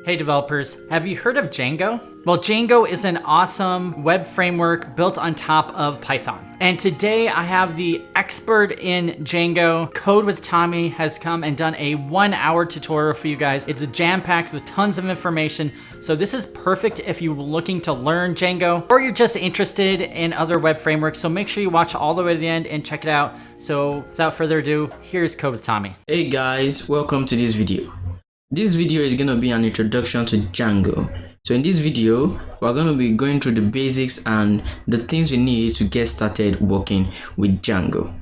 Hey developers, have you heard of Django? Well, Django is an awesome web framework built on top of Python. And today I have the expert in Django. Code with Tomi has come and done a 1-hour tutorial for you guys. It's jam-packed with tons of information. So this is perfect if you're looking to learn Django or you're just interested in other web frameworks. So make sure you watch all the way to the end and check it out. So without further ado, here's Code with Tomi. Hey guys, welcome to this video. This video is going to be an introduction to Django. So in this video, we're going to be going through the basics and the things you need to get started working with Django.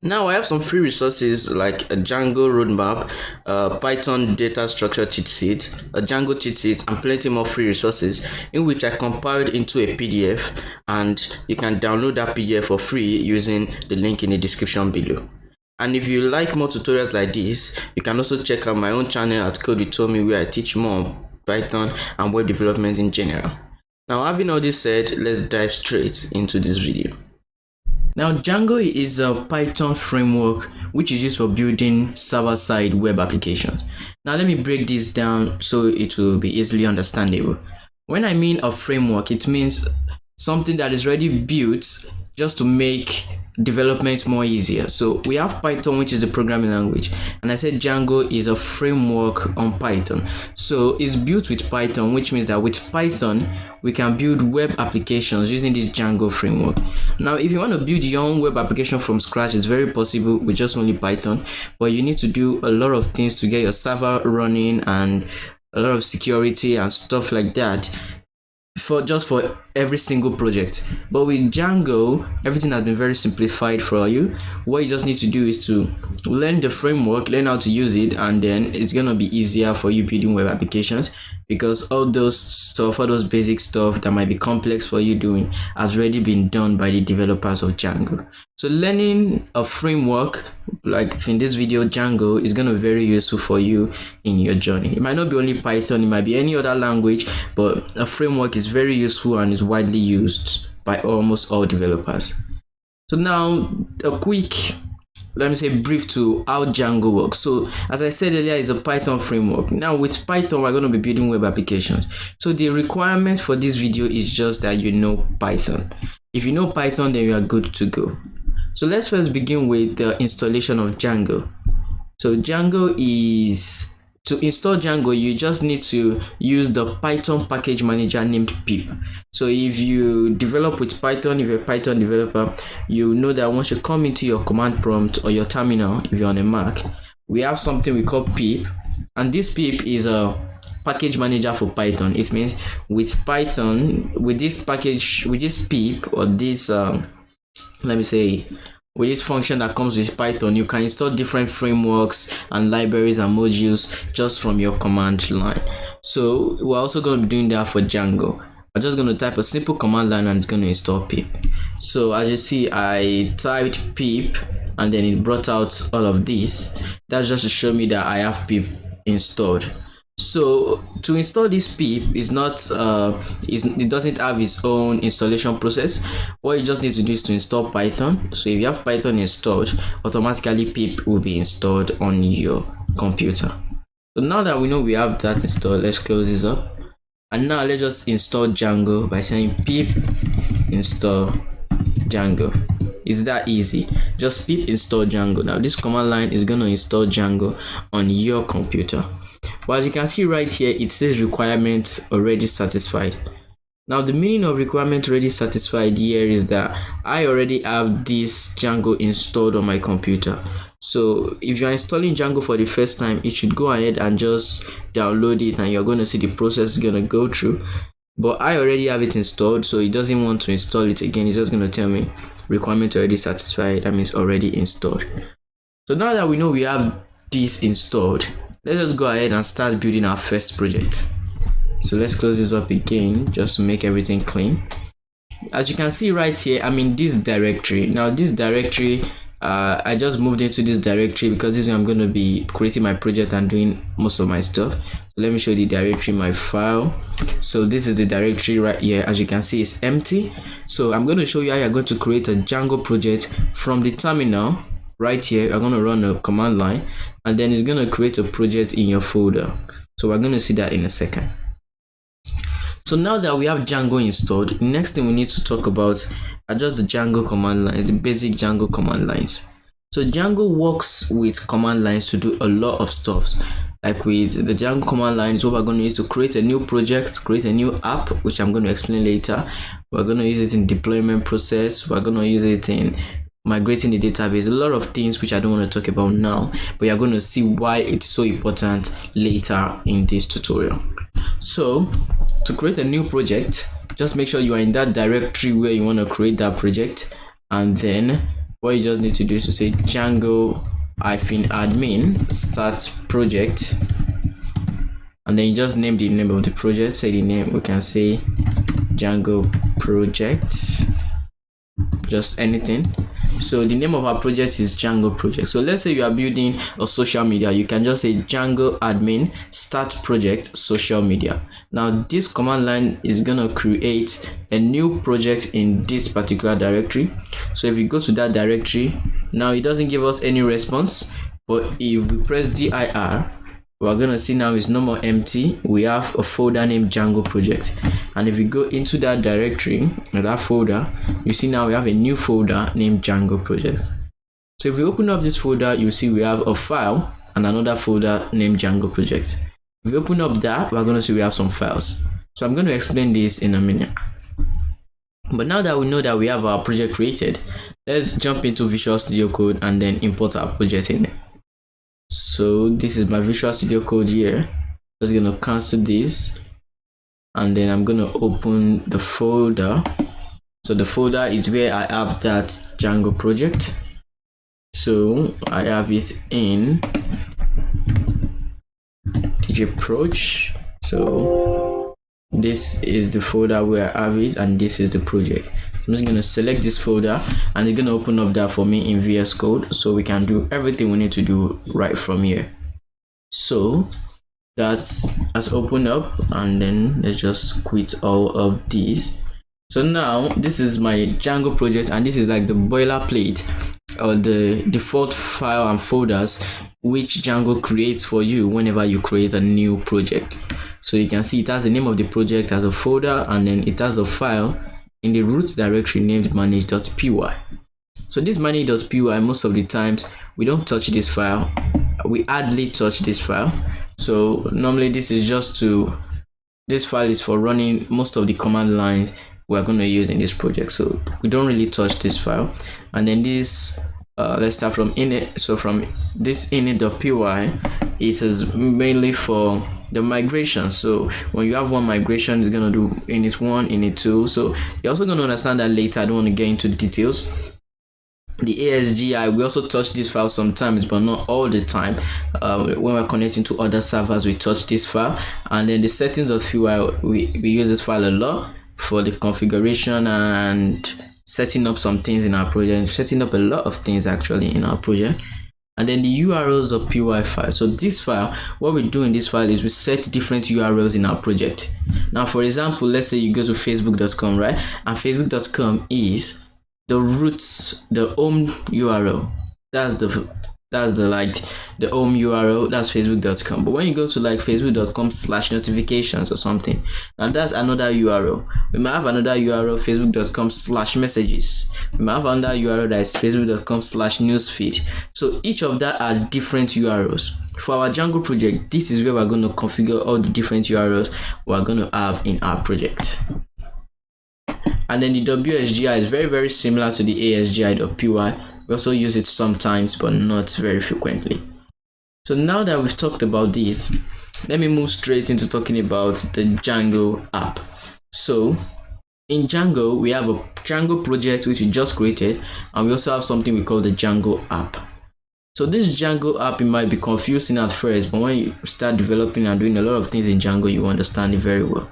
Now I have some free resources like a Django roadmap, a Python data structure cheat sheet, a Django cheat sheet, and plenty more free resources in which I compiled into a PDF, and you can download that PDF for free using the link in the description below. And if you like more tutorials like this, you can also check out my own channel at Code with Tomi, where I teach more on Python and web development in general. Now, having all this said, let's dive straight into this video. Now, Django is a Python framework which is used for building server-side web applications. Now, let me break this down so it will be easily understandable. When I mean a framework, it means something that is already built just to make development more easier. So we have Python, which is a programming language, and I said Django is a framework on Python. So it's built with Python, which means that with Python we can build web applications using this Django framework. Now if you want to build your own web application from scratch, it's very possible with just only Python, but you need to do a lot of things to get your server running and a lot of security and stuff like that for every single project. But with Django, everything has been very simplified for you. What you just need to do is to learn the framework, learn how to use it, and then it's gonna be easier for you building web applications, because all those basic stuff that might be complex for you doing has already been done by the developers of Django. So learning a framework like in this video, Django, is going to be very useful for you in your journey. It might not be only Python, it might be any other language, but a framework is very useful and is widely used by almost all developers. So now a quick, let me say, brief to how Django works. So as I said earlier, it's a Python framework. Now with Python, we're going to be building web applications. So the requirement for this video is just that you know Python. If you know Python, then you are good to go. So let's first begin with the installation of Django. So Django is, to install Django, you just need to use the Python package manager named pip. So if you develop with Python, if you're a Python developer, you know that once you come into your command prompt or your terminal, if you're on a Mac, we have something we call pip, and this pip is a package manager for Python. It means with Python, with this package, with this pip, or this let me say, with this function that comes with Python, you can install different frameworks and libraries and modules just from your command line. So we're also going to be doing that for Django. I'm just going to type a simple command line and it's going to install pip. So as you see, I typed pip and then it brought out all of this. That's just to show me that I have pip installed. So to install this pip is not it doesn't have its own installation process. What you just need to do is to install Python. So if you have Python installed, automatically pip will be installed on your computer. So now that we know we have that installed, let's close this up, and now let's just install Django by saying pip install Django. It's that easy. Just pip install Django. Now this command line is going to install Django on your computer. But as you can see right here, it says requirements already satisfied. Now the meaning of requirement already satisfied here is that I already have this Django installed on my computer. So if you are installing Django for the first time, it should go ahead and just download it, and you're going to see the process is going to go through. But I already have it installed, so it doesn't want to install it again. It's just going to tell me requirement already satisfied. That means already installed. So now that we know we have this installed, let's just go ahead and start building our first project. So let's close this up again just to make everything clean. As you can see right here, I'm in this directory. Now this directory, I just moved into this directory because this is where I'm going to be creating my project and doing most of my stuff. So let me show you the directory, my file. So this is the directory right here. As you can see, it's empty. So I'm going to show you how you're going to create a Django project from the terminal. Right here, I'm going to run a command line, and then it's going to create a project in your folder. So we're going to see that in a second. So now that we have Django installed, the next thing we need to talk about are just the Django command lines, the basic Django command lines. So Django works with command lines to do a lot of stuff. Like with the Django command line is what we're going to use to create a new project, create a new app, which I'm going to explain later. We're going to use it in deployment process. We're going to use it in migrating the database, a lot of things which I don't want to talk about now, but you're going to see why it's so important later in this tutorial. So to create a new project, just make sure you are in that directory where you want to create that project, and then what you just need to do is to say Django-admin start project, and then you just name the name of the project. Say the name, we can say Django project, just anything. So the name of our project is Django project. So let's say you are building a social media, you can just say Django admin start project social media. Now this command line is gonna create a new project in this particular directory. So if you go to that directory, now it doesn't give us any response, but if we press dir, we're gonna see now it's no more empty. We have a folder named Django project, and if we go into that directory or that folder, you see now we have a new folder named Django project. So if we open up this folder, you see we have a file and another folder named Django project. If we open up that, we're gonna see we have some files. So I'm going to explain this in a minute. But now that we know that we have our project created, let's jump into Visual Studio Code and then import our project in it. So this is my Visual Studio Code here. Just gonna cancel this, and then I'm gonna open the folder. So the folder is where I have that Django project. So I have it in djproj. So this is the folder where I have it, and this is the project. I'm just gonna select this folder, and it's gonna open up that for me in VS Code, so we can do everything we need to do right from here. So that's has opened up, and then let's just quit all of these. So now this is my Django project, and this is like the boilerplate or the default file and folders which Django creates for you whenever you create a new project. So you can see it has the name of the project as a folder, and then it has a file in the root directory named manage.py. So this manage.py, most of the times we don't touch this file, we hardly touch this file. So normally this is just to, this file is for running most of the command lines we're going to use in this project, so we don't really touch this file. And then this let's start from init. So from this init.py, it is mainly for the migration. So when you have one migration, it's going to do init1, init2. So you're also going to understand that later. I don't want to get into details. The ASGI, we also touch this file sometimes, but not all the time. When we're connecting to other servers, we touch this file. And then the settings.py, we use this file a lot for the configuration and setting up some things in our project, setting up a lot of things actually in our project. And then the urls.py file. So this file, what we do in this file is we set different URLs in our project. Now for example, let's say you go to facebook.com, right? And facebook.com is the roots, the home URL. That's the like the home URL, that's facebook.com. But when you go to like facebook.com/notifications or something, now that's another URL. We might have another URL, facebook.com/messages. We might have another URL that is facebook.com/newsfeed. So each of that are different URLs. For our Django project, this is where we're going to configure all the different URLs we're going to have in our project. And then the WSGI is very, very similar to the ASGI.py. We also use it sometimes, but not very frequently. So now that we've talked about this, let me move straight into talking about the Django app. So in Django, we have a Django project which we just created, and we also have something we call the Django app. So this Django app, it might be confusing at first, but when you start developing and doing a lot of things in Django, you understand it very well.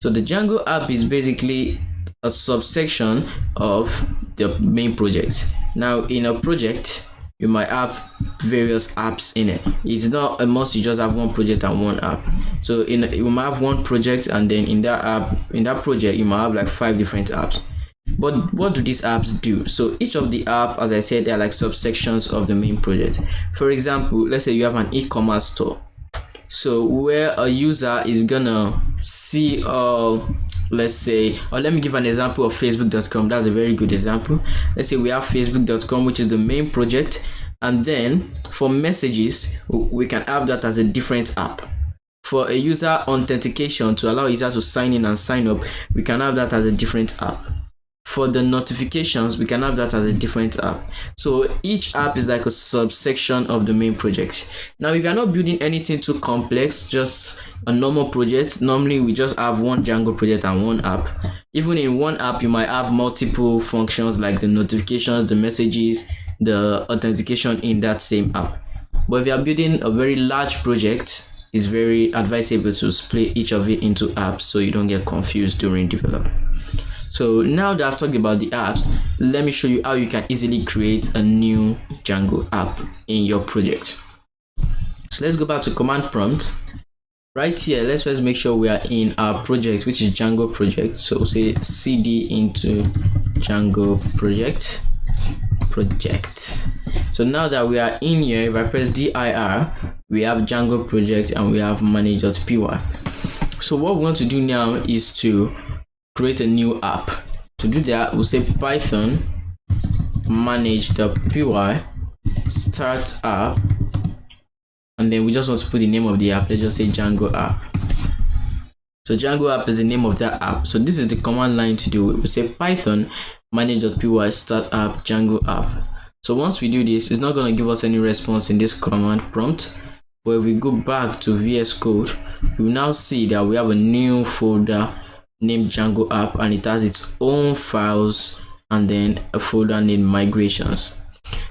So the Django app is basically a subsection of the main project. Now in a project, you might have various apps in it. It's not a must you just have one project and one app. So you might have one project, and then in that app, in that project, you might have like 5 different apps. But what do these apps do? So each of the app, as I said, they're like subsections of the main project. For example, let's say you have an e-commerce store. So where a user is gonna see let's say, or let me give an example of facebook.com. That's a very good example. Let's say we have facebook.com, which is the main project, and then for messages we can have that as a different app. For a user authentication, to allow users to sign in and sign up, we can have that as a different app. For the notifications, we can have that as a different app. So each app is like a subsection of the main project. Now, if you're not building anything too complex, just a normal project, normally we just have one Django project and one app. Even in one app, you might have multiple functions like the notifications, the messages, the authentication in that same app. But if you're building a very large project, it's very advisable to split each of it into apps so you don't get confused during development. So now that I've talked about the apps, let me show you how you can easily create a new Django app in your project. So let's go back to command prompt. Right here, let's first make sure we are in our project, which is Django project. So say cd into Django project. So now that we are in here, if I press dir, we have Django project and we have manage.py. So what we want to do now is to create a new app. To do that, we'll say python manage.py start app, and then we just want to put the name of the app. Let's just say Django app. So Django app is the name of that app. So this is the command line to do it. We say python manage.py start app Django app. So once we do this, it's not going to give us any response in this command prompt. But if we go back to VS Code, you will now see that we have a new folder named Django app, and it has its own files and then a folder named migrations.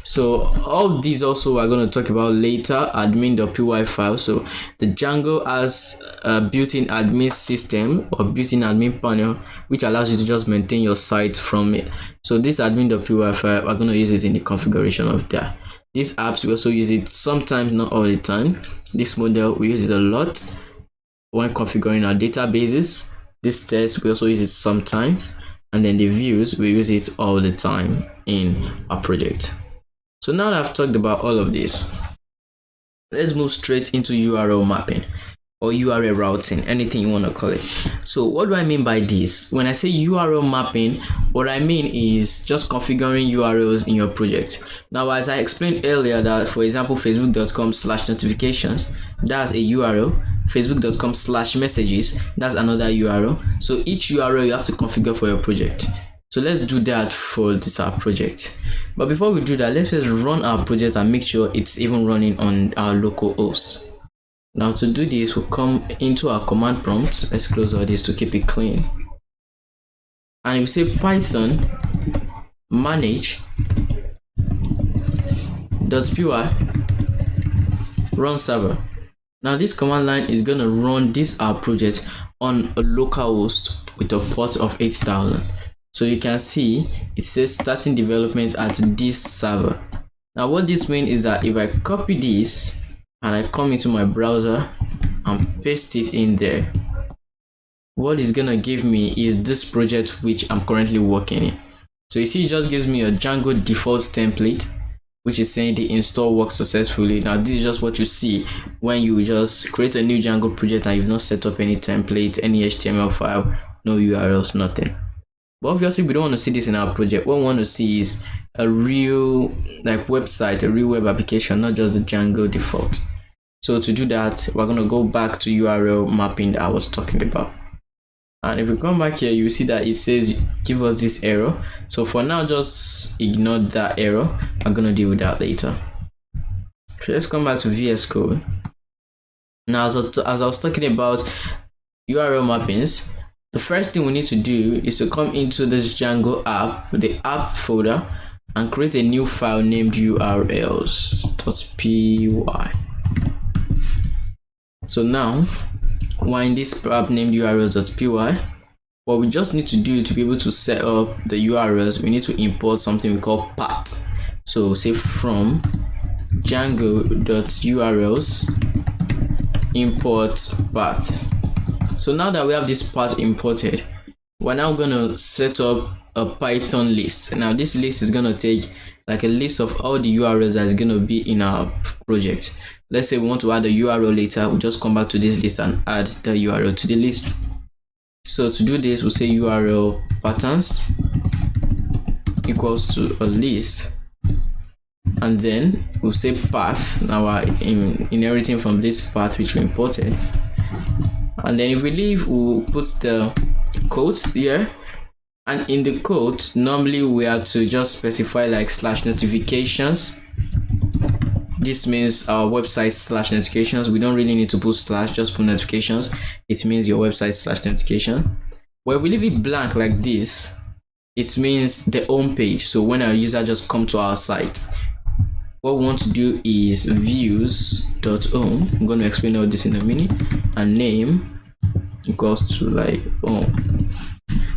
So all these also we're going to talk about later. Admin.py file. So the Django has a built-in admin system or built-in admin panel which allows you to just maintain your site from it. So this admin.py file, we're going to use it in the configuration of that. These apps, we also use it sometimes, not all the time. This model, we use it a lot when configuring our databases. This test, we also use it sometimes, and then the views, we use it all the time in our project. So now that I've talked about all of this, let's move straight into URL mapping or URL routing, anything you want to call it. So what do I mean by this? When I say URL mapping, what I mean is just configuring URLs in your project. Now, as I explained earlier, that for example, facebook.com/notifications, that's a URL. facebook.com/messages, that's another URL. So each URL you have to configure for your project. So let's do that for this our project. But before we do that, let's just run our project and make sure it's even running on our local host. Now to do this, we'll come into our command prompt. Let's close all this to keep it clean. And we say python manage.py run server. Now this command line is going to run this our project on a local host with a port of 8000. So you can see it says starting development at this server. Now what this means is that if I copy this and I come into my browser and paste it in there, what it's gonna give me is this project which I'm currently working in. So you see, it just gives me a Django default template, which is saying the install worked successfully. Now this is just what you see when you just create a new Django project and you've not set up any template, any HTML file, no URLs, nothing. But obviously we don't want to see this in our project. What we want to see is a real website, a real web application, not just the Django default. So to do that, we're going to go back to URL mapping that I was talking about. And if we come back here, you see that it says give us this error. So for now, just ignore that error. I'm going to deal with that later. So let's come back to VS Code. Now, as I was talking about URL mappings, the first thing we need to do is to come into this Django app, the app folder, and create a new file named urls.py. So now we're in this app named urls.py. What we just need to do to be able to set up the URLs, we need to import something we call path. So say from django.urls import path. So now that we have this path imported, we're now gonna set up a Python list. Now this list is gonna take like a list of all the URLs that is gonna be in our project. Let's say we want to add a URL later, we'll just come back to this list and add the URL to the list. So to do this, we'll say URL patterns equals to a list, and then we'll say path. Now we're inheriting from this path which we imported, and then if we leave, we'll put the quotes here. And in the quote, normally we have to just specify like /notifications. This means our website /notifications. We don't really need to put slash, just put notifications. It means your website /notification. But if we leave it blank like this, it means the home page. So when our user just come to our site, what we want to do is views.home. I'm going to explain all this in a minute. And name equals to like home.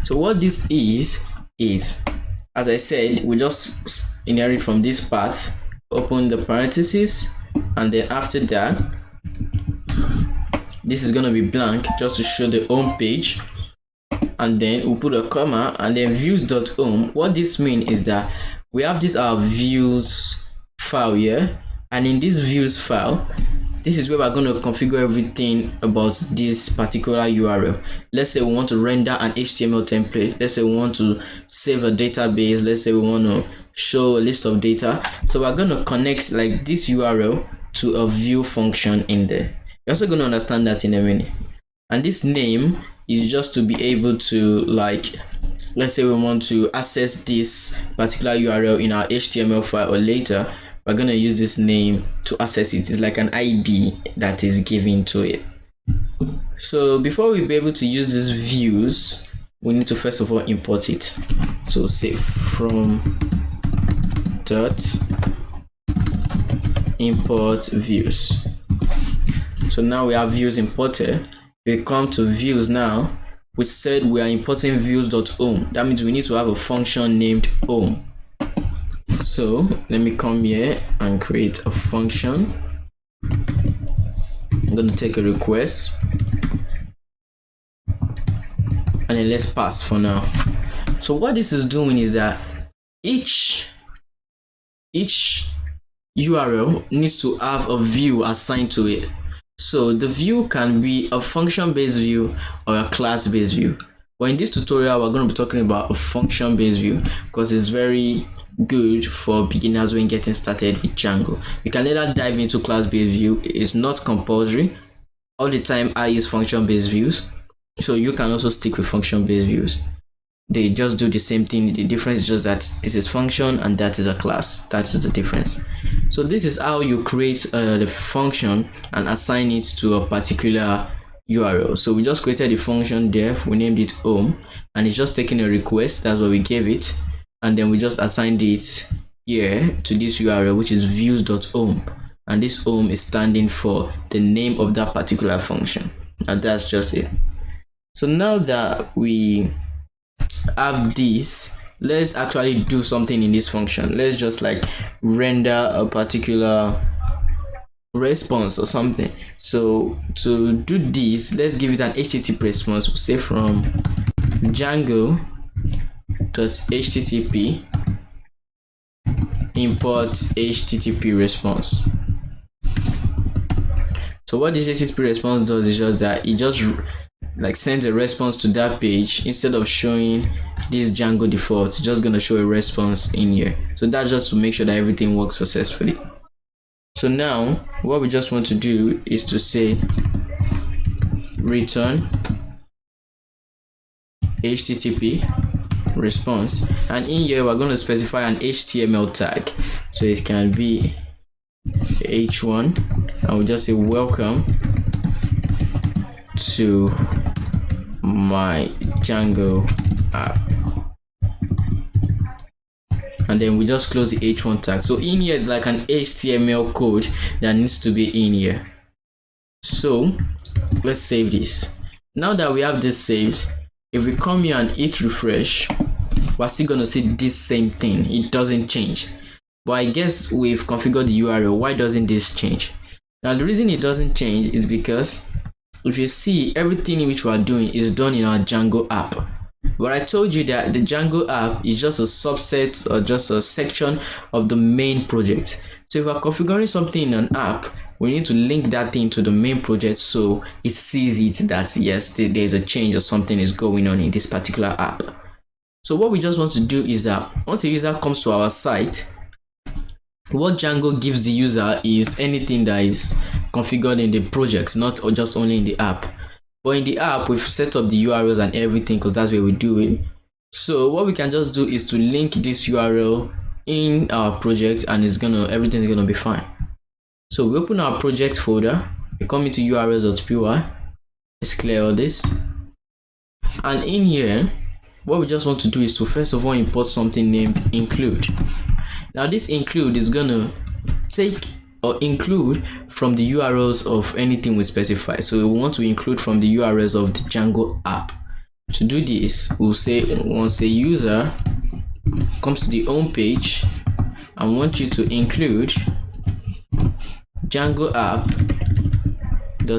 So what this is, as I said, we just inherit from this path, open the parentheses, and then after that, this is going to be blank just to show the home page. And then we'll put a comma, and then views.home. What this means is that we have this our views file here, and in this views file, this is where we're going to configure everything about this particular URL. Let's say we want to render an HTML template. Let's say we want to save a database. Let's say we want to show a list of data. So we're going to connect like this URL to a view function in there. You're also going to understand that in a minute. And this name is just to be able to, like, let's say we want to access this particular URL in our HTML file or later, we're going to use this name to access it. It's like an ID that is given to it. So before we be able to use these views, we need to first of all import it. So say from dot import views. So now we have views imported. We come to views now, which said we are importing views.home. That means we need to have a function named home. So let me come here and create a function. I'm going to take a request, and then let's pass for now. So what this is doing is that each URL needs to have a view assigned to it. So the view can be a function-based view or a class-based view. But in this tutorial, we're going to be talking about a function-based view because it's very good for beginners when getting started with Django. You can later dive into class-based view. It's not compulsory. All the time I use function-based views, so you can also stick with function-based views. They just do the same thing. The difference is just that this is function and that is a class. That is the difference. So this is how you create the function and assign it to a particular URL. So we just created the function def, we named it home, and it's just taking a request. That's what we gave it, and then we just assigned it here to this URL, which is views.home, and this home is standing for the name of that particular function, and that's just it. So now that we have this, let's actually do something in this function. Let's just like render a particular response or something. So to do this, let's give it an HTTP response. We'll say from Django.http import HTTP response. So what this HTTP response does is just that it just like sends a response to that page. Instead of showing this Django default, it's just going to show a response in here. So that's just to make sure that everything works successfully. So now what we just want to do is to say return HTTP response, and in here we're going to specify an HTML tag. So it can be h1, and we just say welcome to my Django app, and then we just close the h1 tag. So in here is like an HTML code that needs to be in here. So let's save this. Now that we have this saved, if we come here and hit refresh, we're still going to see this same thing. It doesn't change, but I guess we've configured the URL. Why doesn't this change? Now the reason it doesn't change is because if you see, everything which we are doing is done in our Django app. But I told you that the Django app is just a subset or just a section of the main project. So if we're configuring something in an app, we need to link that thing to the main project so it sees it that yes, there's a change or something is going on in this particular app. So what we just want to do is that once a user comes to our site, what Django gives the user is anything that is configured in the project, not just only in the app. But in the app, we've set up the URLs and everything because that's where we do it. So what we can just do is to link this URL in our project, and everything's gonna be fine. So we open our project folder, we come into urls.py, let's clear all this, and in here what we just want to do is to first of all import something named include. Now this include is gonna take or include from the URLs of anything we specify. So we want to include from the URLs of the Django app. To do this, we'll say once a user comes to the home page, I want you to include Django app.urls.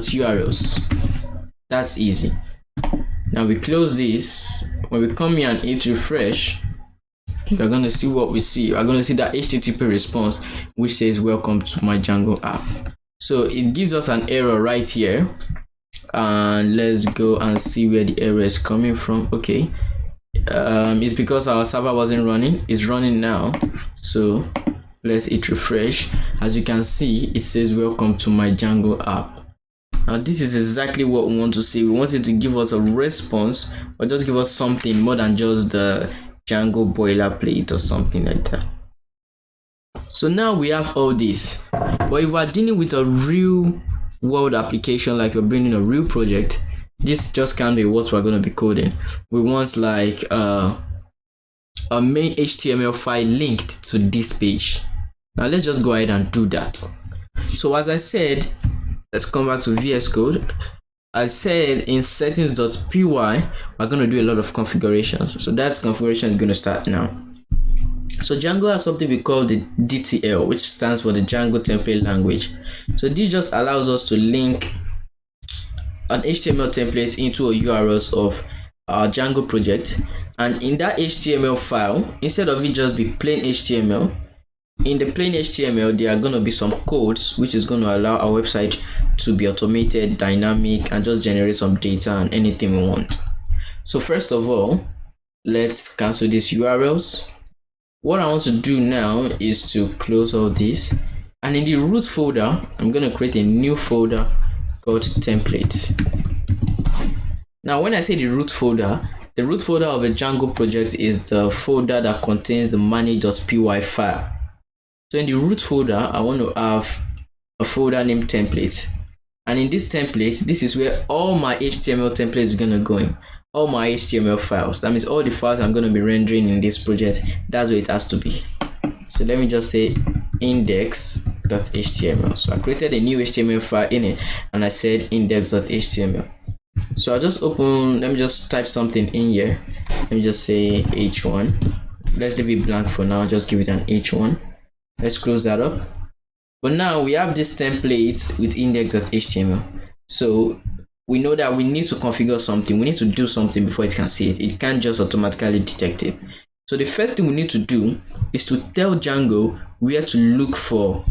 That's easy. Now we close this. When we come here and hit refresh, we're going to see what we see. We're going to see that HTTP response which says welcome to my Django app. So it gives us an error right here, and let's go and see where the error is coming from. Okay, it's because our server wasn't running. It's running now, so let's hit refresh. As you can see, it says welcome to my Django app. Now this is exactly what we want to see. We want it to give us a response, or just give us something more than just the Django boilerplate or something like that. So now we have all this, but if we're dealing with a real world application, like we're building a real project, this just can't be what we're going to be coding. We want like a main HTML file linked to this page. Now let's just go ahead and do that. So as I said, let's come back to VS Code. I said in settings.py, we're going to do a lot of configurations. So that configuration is going to start now. So Django has something we call the DTL, which stands for the Django template language. So this just allows us to link an HTML template into a URLs of our Django project. And in that HTML file, instead of it just be plain HTML, in the plain HTML, there are going to be some codes which is going to allow our website to be automated, dynamic, and just generate some data and anything we want. So first of all, let's cancel these URLs. What I want to do now is to close all this, and in the root folder, I'm going to create a new folder called templates. Now when I say the root folder of a Django project is the folder that contains the manage.py file. So in the root folder, I want to have a folder named template. And in this template, this is where all my HTML templates is going to go in. All my HTML files. That means all the files I'm going to be rendering in this project. That's where it has to be. So let me just say index.html. So I created a new HTML file in it, and I said index.html. So I'll just open, let me just type something in here. Let me just say h1. Let's leave it blank for now. Just give it an h1. Let's close that up. But now we have this template with index.html. So we know that we need to configure something. We need to do something before it can see it. It can't just automatically detect it. So the first thing we need to do is to tell Django where to look for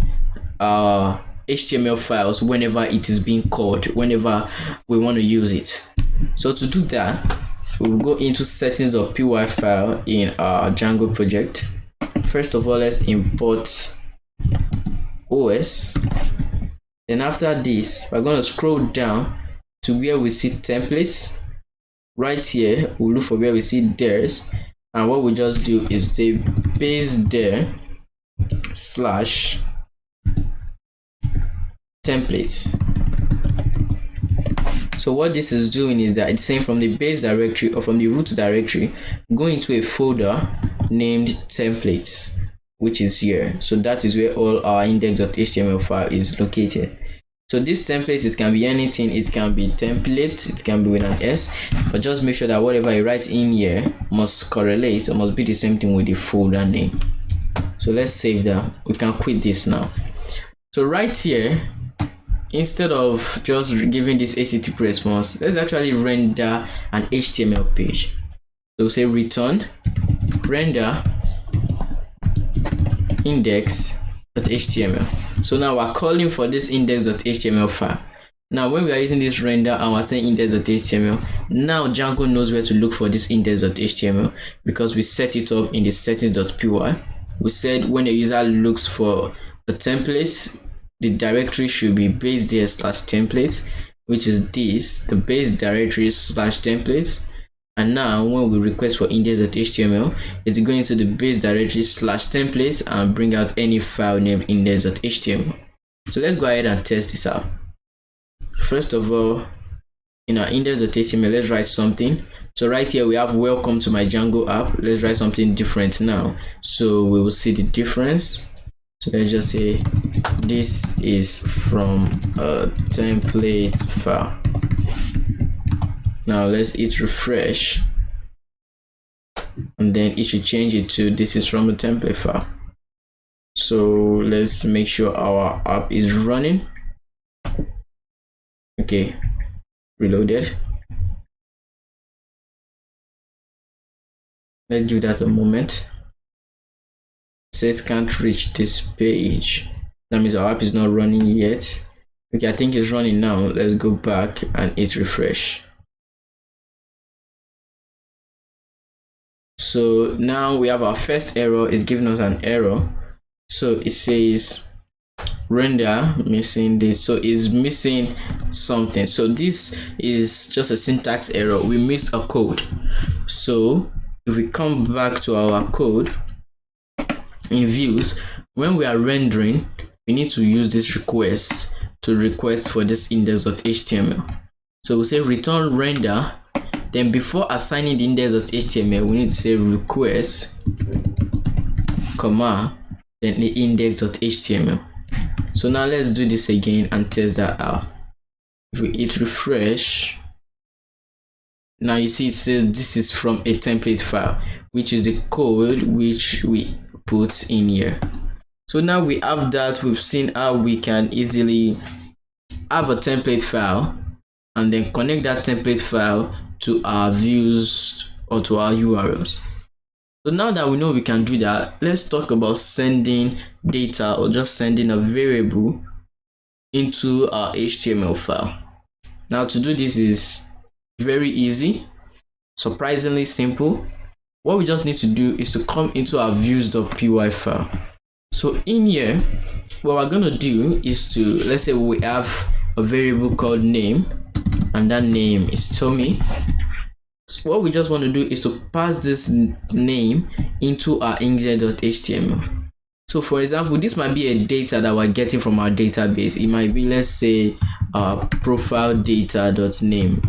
HTML files whenever it is being called, whenever we want to use it. So to do that, we will go into settings.py file in our Django project. First of all, let's import OS. Then after this, we're going to scroll down to where we see templates. Right here, we'll look for where we see theirs. And what we just do is say base there slash templates. So what this is doing is that it's saying from the base directory or from the root directory, go into a folder named templates, which is here. So that is where all our index.html file is located. So this template, it can be anything. It can be template, it can be with an S, but just make sure that whatever you write in here must correlate or must be the same thing with the folder name. So let's save that. We can quit this now. So right here, instead of just giving this HTTP response, let's actually render an HTML page. So say return render index.html. So now we're calling for this index.html file. Now when we are using this render and we're saying index.html, now Django knows where to look for this index.html because we set it up in the settings.py. We said when a user looks for a template, the directory should be base.there/template, which is this, the base directory/template. And now when we request for index.html, it's going to the base directory/template and bring out any file named index.html. So let's go ahead and test this out. First of all, in our index.html, let's write something. So right here we have welcome to my Django app. Let's write something different now, so we will see the difference. So let's just say this is from a template file. Now let's hit refresh, and then it should change it to this is from a template file. So let's make sure our app is running. Okay, reloaded. Let's give that a moment. It says can't reach this page. That means our app is not running yet. Okay, I think it's running now. Let's go back and hit refresh. So now we have our first error. It's giving us an error. So it says render missing this. So it's missing something. So this is just a syntax error. We missed a code. So if we come back to our code in views, when we are rendering, we need to use this request to request for this index.html. So we say return render. Then before assigning the index.html, we need to say request, comma, then the index.html. So now let's do this again and test that out. If we hit refresh, now you see it says this is from a template file, which is the code which we put in here. So now we have that. We've seen how we can easily have a template file and then connect that template file to our views or to our URLs. So now that we know we can do that, let's talk about sending data or just sending a variable into our HTML file. Now to do this is very easy, surprisingly simple. What we just need to do is to come into our views.py file. So in here, what we're going to do is to, let's say we have a variable called name, and that name is Tomi. So what we just want to do is to pass this name into our index.html. So for example, this might be a data that we're getting from our database. It might be, let's say, profile data.name,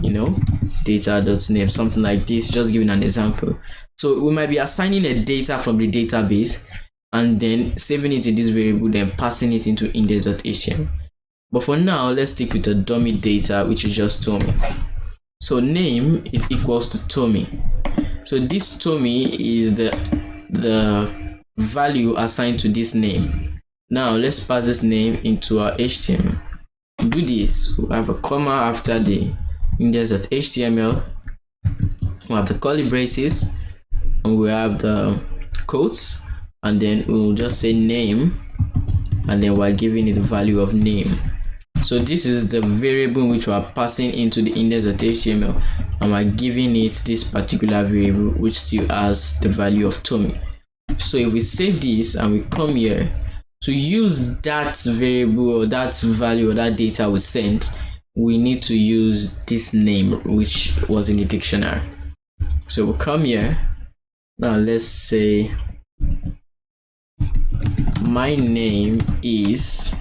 data.name, something like this, just giving an example. So we might be assigning a data from the database and then saving it in this variable, then passing it into index.html. But for now, let's stick with the dummy data, which is just Tomi. So name is equals to Tomi. So this Tomi is the value assigned to this name. Now let's pass this name into our HTML. To do this, we have a comma after the index.html. We have the curly braces, and we have the quotes, and then we'll just say name, and then we're giving it the value of name. So this is the variable in which we are passing into the index.html, and we're giving it this particular variable which still has the value of Tomi. So if we save this and we come here to use that variable or that value or that data we sent, we need to use this name which was in the dictionary. So we'll come here. Now let's say my name is.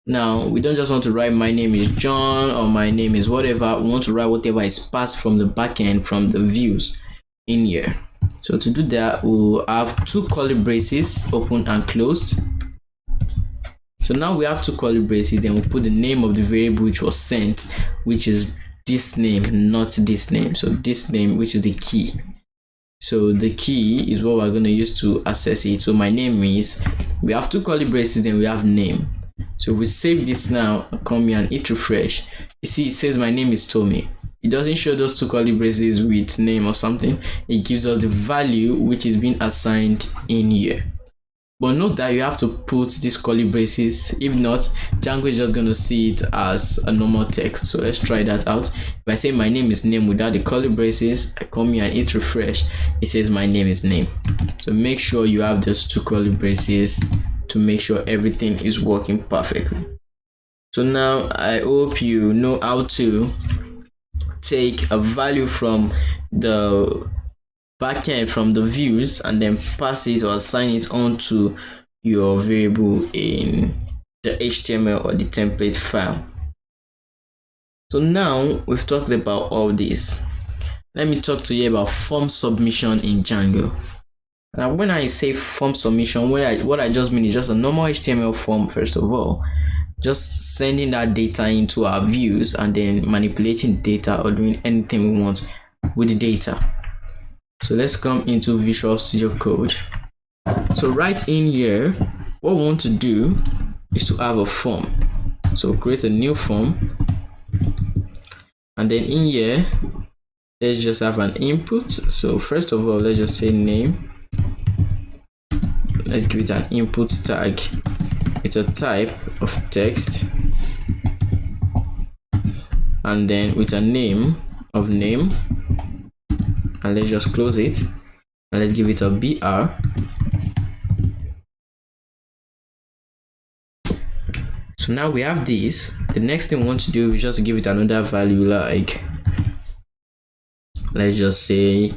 Now we don't just want to write my name is John or my name is whatever. We want to write whatever is passed from the backend, from the views in here. So to do that, we'll have two curly braces, open and closed. So now we have two curly braces, then we'll put the name of the variable which was sent, which is this name, not this name. So this name, which is the key. So the key is what we're going to use to access it. So my name is, we have two curly braces, then we have name. So if we save this now, come here and hit refresh, you see it says my name is Tomi. it doesn't show those two curly braces with name or something. It gives us the value which is being assigned in here. But note that you have to put these curly braces. If not, Django is just going to see it as a normal text. So let's try that out. If I say my name is name without the curly braces, I come here and hit refresh, it says my name is name. So make sure you have those two curly braces to make sure everything is working perfectly. So now I hope you know how to take a value from the backend, from the views, and then pass it or assign it onto your variable in the HTML or the template file. So now we've talked about all this. Let me talk to you about form submission in Django. Now when I say form submission, what I just mean is just a normal HTML form. First of all, just sending that data into our views and then manipulating data or doing anything we want with the data. So let's come into Visual Studio Code. So right in here, what we want to do is to have a form. So create a new form, and then in here, let's just have an input. So first of all, let's just say name. Let's give it an input tag. It's a type of text, and then with a name of name. And let's just close it, and let's give it a BR. So now we have this. The next thing we want to do is just give it another value, like let's just say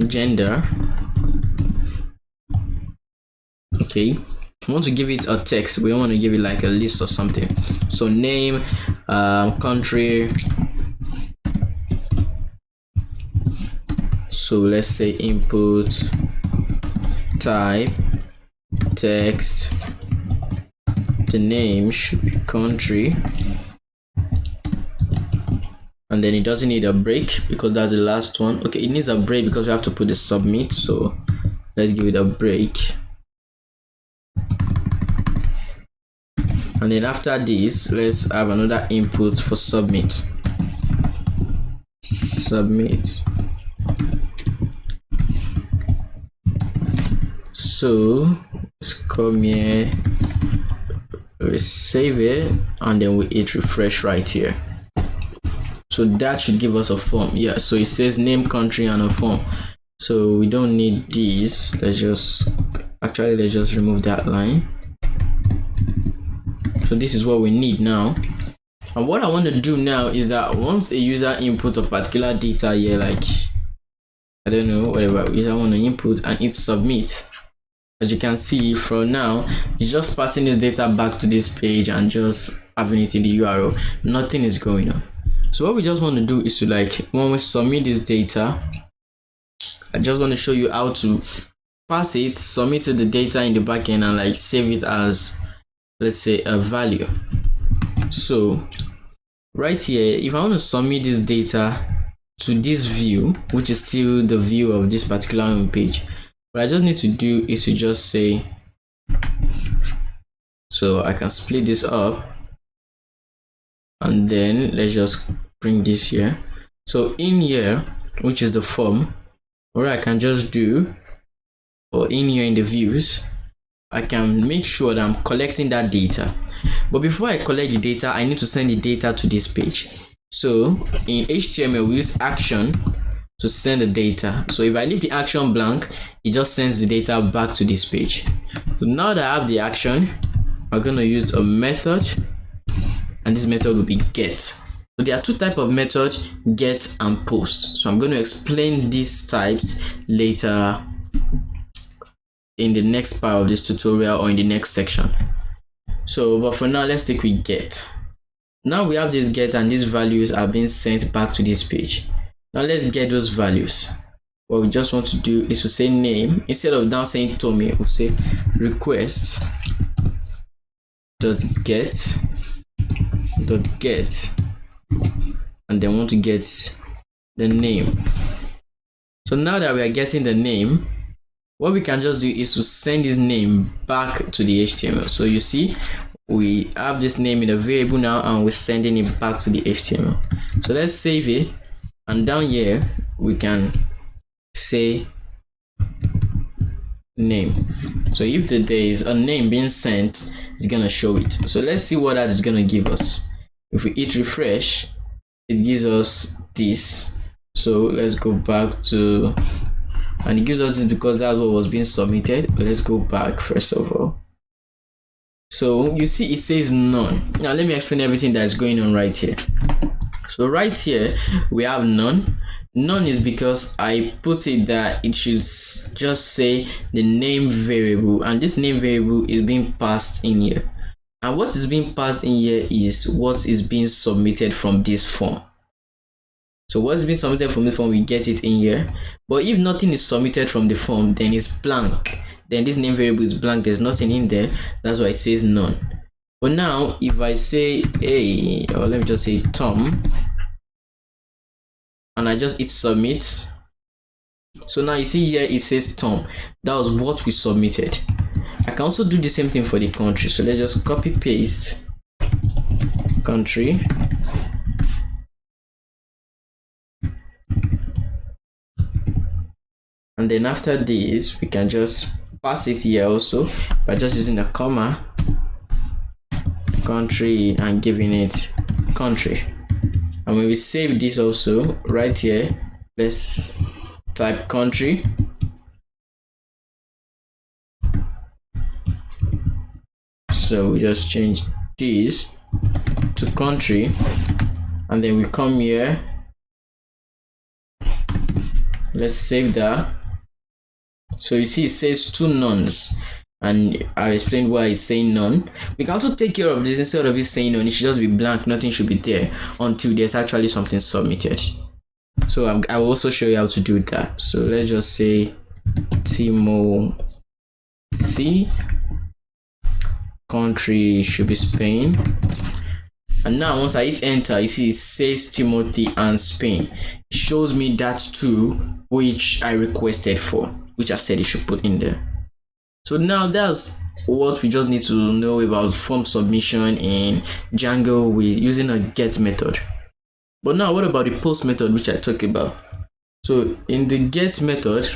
gender. Okay, we want to give it a text. We don't want to give it like a list or something. So name, country. So let's say input type text, the name should be country, and then it doesn't need a break because that's the last one. Okay, it needs a break because we have to put the submit, so let's give it a break. And then after this, let's have another input for submit. So let's come here, we save it, and then we hit refresh right here. So that should give us a form. Yeah, so it says name, country, and a form. So we don't need these. Let's just remove that line. So this is what we need now. And what I want to do now is that once a user inputs a particular data here, like I don't know, whatever user want to input, and hit submit, as you can see from now, it's just passing this data back to this page and just having it in the URL. Nothing is going on. So what we just want to do is to, like, when we submit this data, I just want to show you how to pass it, submit the data in the backend, and like save it as, let's say, a value. So right here, if I want to submit this data to this view, which is still the view of this particular home page, what I just need to do is to just say, so I can split this up, and then let's just bring this here. So in here, which is the form, what I can just do, or in here in the views, I can make sure that I'm collecting that data. But before I collect the data, I need to send the data to this page. So in HTML, we use action to send the data. So if I leave the action blank, it just sends the data back to this page. So now that I have the action, I'm going to use a method, and this method will be get. So there are two types of methods, get and post. So I'm going to explain these types later in the next part of this tutorial or in the next section. So but for now, let's take with get. Now we have this get, and these values are being sent back to this page. Now let's get those values. What we just want to do is to say name. Instead of now saying Tomi, we'll say request dot get, and then want to get the name. So now that we are getting the name, what we can just do is to send this name back to the HTML. So you see, we have this name in a variable now, and we're sending it back to the HTML. So let's save it, and down here we can say name. So if there is a name being sent, it's gonna show it. So let's see what that is gonna give us. If we hit refresh, it gives us this. So let's go back to, and it gives us this because that's what was being submitted. But let's go back first of all. So you see it says none. Now let me explain everything that's going on right here. So right here we have none. None is because I put it that it should just say the name variable, and this name variable is being passed in here. And what is being passed in here is what is being submitted from this form. So what's being submitted from the form, we get it in here. But if nothing is submitted from the form, then it's blank. Then this name variable is blank, there's nothing in there. That's why it says none. But now if I say a, or let me just say Tom, and I just hit submit, so now you see here it says Tom. That was what we submitted. I can also do the same thing for the country. So let's just copy paste country, and then after this we can just pass it here also by just using a comma, country, and giving it country. And when we save this also, right here, let's type country. So we just change this to country, and then we come here, let's save that. So you see it says two nones, and I explained why it's saying none. We can also take care of this. Instead of it saying none, it should just be blank, nothing should be there until there's actually something submitted. So I will also show you how to do that. So let's just say Timothy, country should be Spain. And now once I hit enter, you see it says Timothy and Spain. It shows me that too, which I requested for, which I said it should put in there. So now that's what we just need to know about form submission in Django with using a get method. But now what about the post method, which I talked about? So in the get method,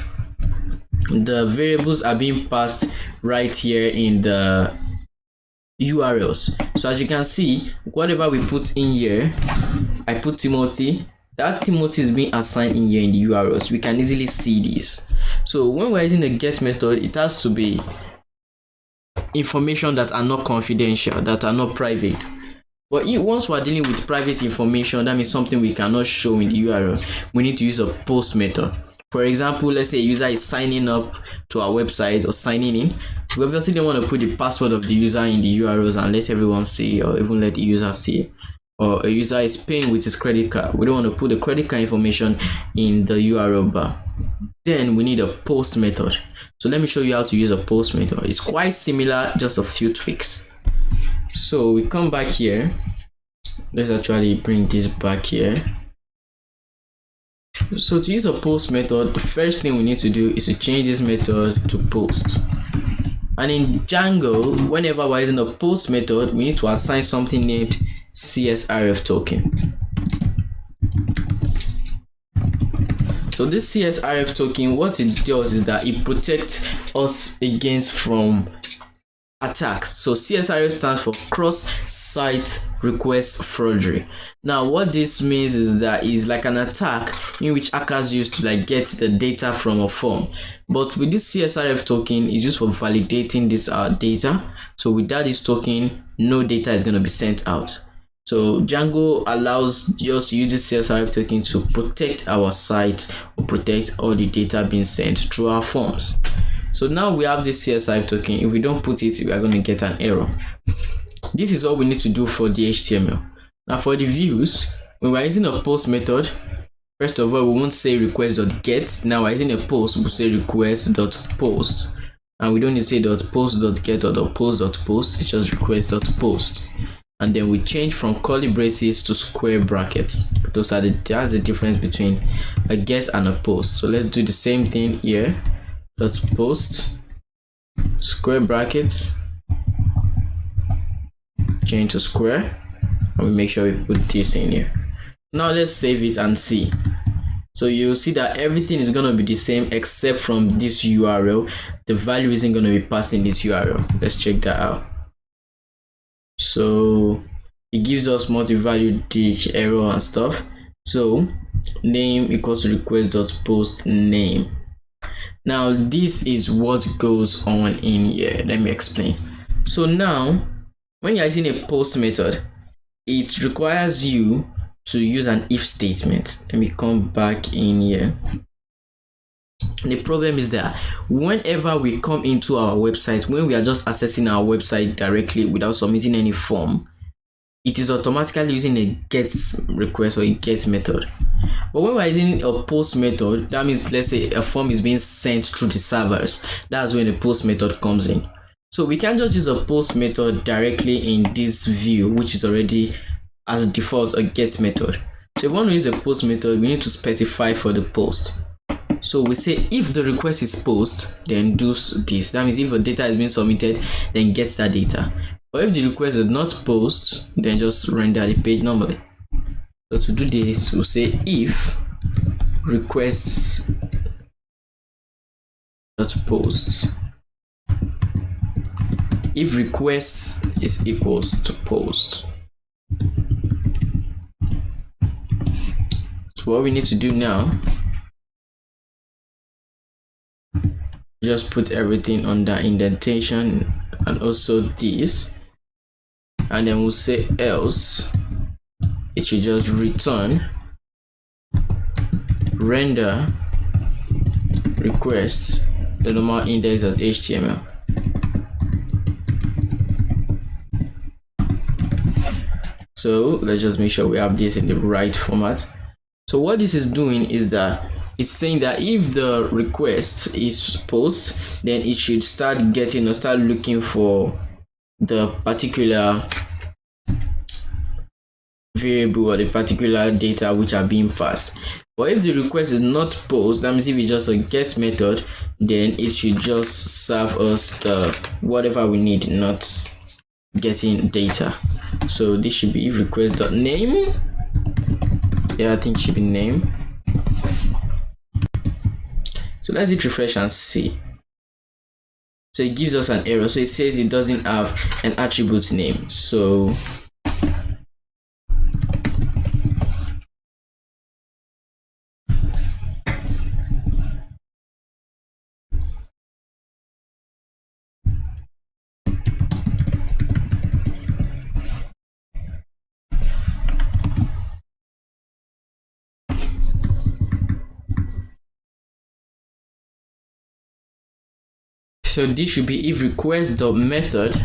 the variables are being passed right here in the URLs. So as you can see, whatever we put in here, I put Timothy. That Timothy is being assigned in here in the URLs. We can easily see this. So when we're using the get method, it has to be information that are not confidential, that are not private. But once we're dealing with private information, that means something we cannot show in the URL, we need to use a post method. For example, let's say a user is signing up to our website or signing in. We obviously don't want to put the password of the user in the URLs and let everyone see, or even let the user see. Or a user is paying with his credit card. We don't want to put the credit card information in the URL bar. Then we need a post method. So let me show you how to use a post method. It's quite similar, just a few tweaks. So we come back here. Let's actually bring this back here. So to use a post method, the first thing we need to do is to change this method to post. And in Django, whenever we're using a post method, we need to assign something named CSRF token. So this CSRF token, what it does is that it protects us against from attacks. So CSRF stands for cross-site request forgery. Now what this means is that it's like an attack in which hackers use to like get the data from a form. But with this CSRF token, it's used for validating this data. So without this token, no data is going to be sent out. So Django allows us to use this CSRF token to protect our site or protect all the data being sent through our forms. So now we have this CSRF token. If we don't put it, we are going to get an error. This is all we need to do for the HTML. Now for the views, when we're using a post method, first of all, we won't say request.get. Now we're using a post, we'll say request.post. And we don't need to say .post.get or .post.post, it's just request.post. And then we change from curly braces to square brackets. That's the difference between a get and a post. So let's do the same thing here. .post, square brackets, change to square, and we make sure we put this in here. Now let's save it and see. So you'll see that everything is going to be the same except from this URL. The value isn't going to be passed in this URL. Let's check that out. So it gives us multi-value the error and stuff. So name equals to request.post name. Now this is what goes on in here. Let me explain. So now when you're using a post method, it requires you to use an if statement. Let me come back in here. The problem is that whenever we come into our website, when we are just accessing our website directly without submitting any form, it is automatically using a get request or a get method. But when we're using a post method, that means let's say a form is being sent through the servers. That's when the post method comes in. So we can just use a post method directly in this view, which is already as default a get method. So if we want to use a post method, we need to specify for the post. So we say if the request is post, then do this. That means if the data is being submitted, then get that data. But if the request is not post, then just render the page normally. So to do this, we'll say if requests dot post. If request is equals to post. So what we need to do now, just put everything under indentation and also this, and then we'll say else. It should just return render request the normal index.html. So let's just make sure we have this in the right format. So what this is doing is that it's saying that if the request is post, then it should start getting or start looking for the particular variable or the particular data which are being passed. But if the request is not post, that means if it's just a get method, then it should just serve us the whatever we need, not getting data. So this should be if request.name. Yeah, I think it should be name. So let's hit refresh and see. So it gives us an error. So it says it doesn't have an attribute name. So this should be if request.method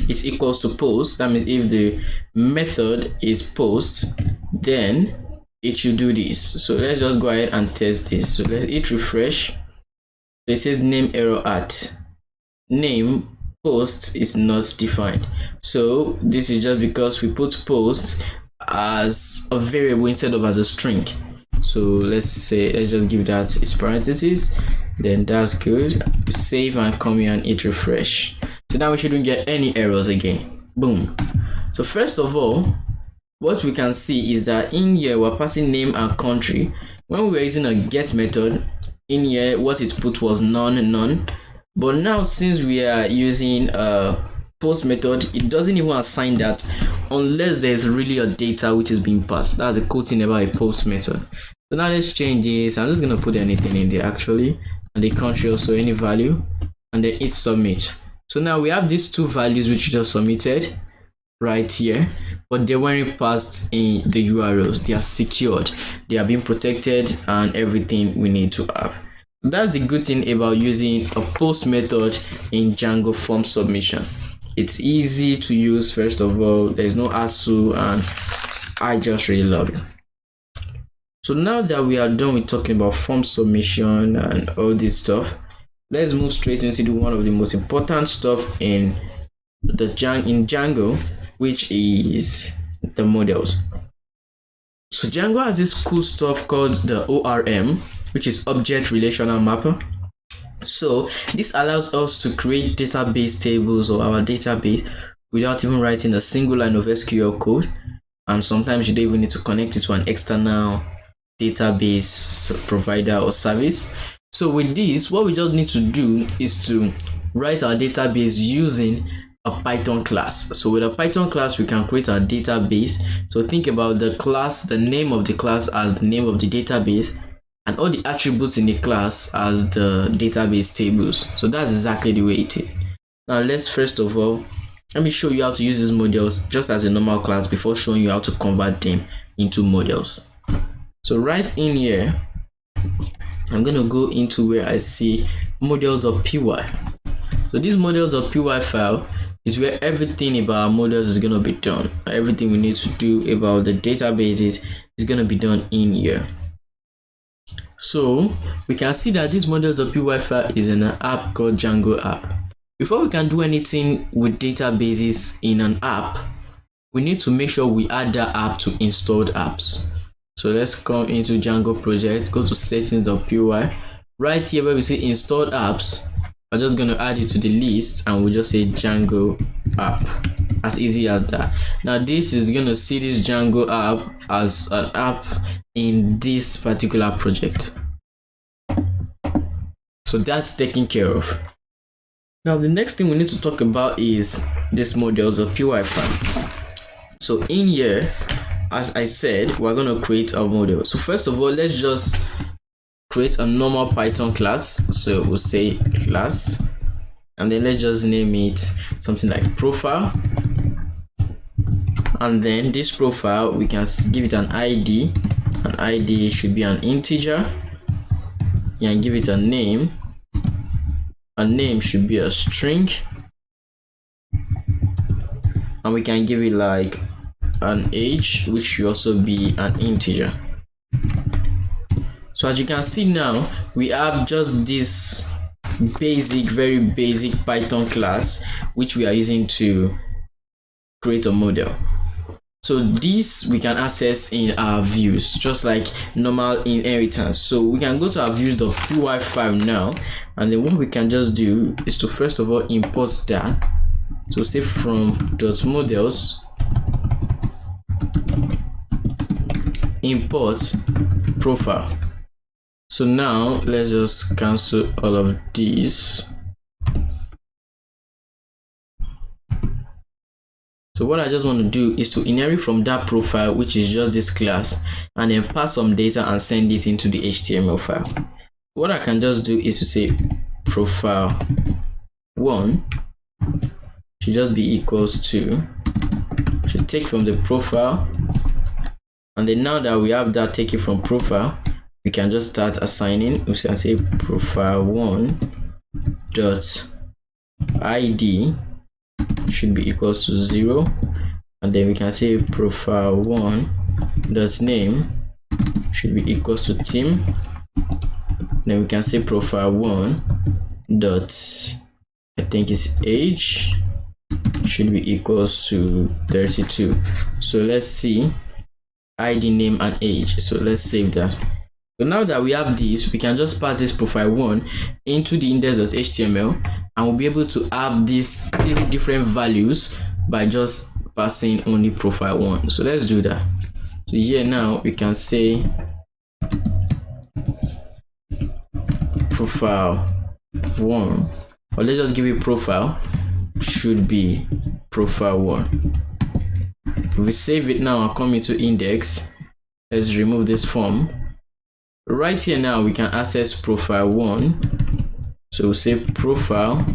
is equals to post. That means if the method is post, then it should do this. So let's just go ahead and test this. So let's hit refresh. It says name error at name post is not defined. So this is just because we put post as a variable instead of as a string. So let's just give that its parentheses. Then that's good. Save and come here and hit refresh. So now we shouldn't get any errors again. Boom. So first of all, what we can see is that in here we're passing name and country. When we were using a get method, in here what it put was none. But now since we are using a post method, it doesn't even assign that unless there's really a data which is being passed. That's the cool thing about a post method. So now let's change this. I'm just gonna put anything in there actually, and the country also any value, and then hit submit. So now we have these two values which we just submitted right here, but they weren't passed in the URLs. They are secured, they are being protected, and everything we need to have. That's the good thing about using a post method in Django form submission. It's easy to use. First of all, there's no hassle, and I just really love it. So now that we are done with talking about form submission and all this stuff, let's move straight into one of the most important stuff in Django, which is the models. So Django has this cool stuff called the ORM, which is Object Relational Mapper. So this allows us to create database tables or our database without even writing a single line of SQL code, and sometimes you don't even need to connect it to an external database provider or service. So with this, what we just need to do is to write our database using a Python class. So with a Python class, we can create our database. So think about the class, the name of the class as the name of the database, and all the attributes in the class as the database tables. So that's exactly the way it is. Now let's first of all, let me show you how to use these models just as a normal class before showing you how to convert them into models. So right in here, I'm going to go into where I see models.py. So this models.py file is where everything about our models is going to be done. Everything we need to do about the databases is going to be done in here. So we can see that this models.py file is in an app called Django app. Before we can do anything with databases in an app, we need to make sure we add that app to installed apps. So let's come into Django project, go to settings.py. Right here where we see installed apps, I'm just going to add it to the list and we'll just say Django app. As easy as that. Now this is going to see this Django app as an app in this particular project. So that's taken care of. Now the next thing we need to talk about is this models.py file. So in here, as I said, we're going to create a model. So first of all, let's just create a normal Python class. So we'll say class, and then let's just name it something like profile. And then this profile, we can give it an ID. An ID should be an integer. And give it a name. A name should be a string, and we can give it like an age, which should also be an integer. So as you can see now, we have just this basic, very basic Python class which we are using to create a model. So this we can access in our views, just like normal inheritance. So we can go to our views.py file now, and then what we can just do is to first of all import that. So say from .models import profile. So now let's just cancel all of these. So what I just want to do is to inherit from that profile, which is just this class, and then pass some data and send it into the HTML file. What I can just do is to say profile1 should just be equals to, should take from the profile, and then now that we have that taken from profile, we can just start assigning. We can say profile1 dot id should be equals to 0, and then we can say profile1 dot name should be equals to team. Then we can say profile1 dot, I think it's age, should be equals to 32. So let's see ID, name, and age. So let's save that. So now that we have this, we can just pass this profile1 into the index.html, and we'll be able to have these 3 different values by just passing only profile1. So let's do that. So here now we can say profile1, or let's just give it profile should be profile1. If we save it now and come into index, let's remove this form. Right here now we can access profile1. So we'll say profile.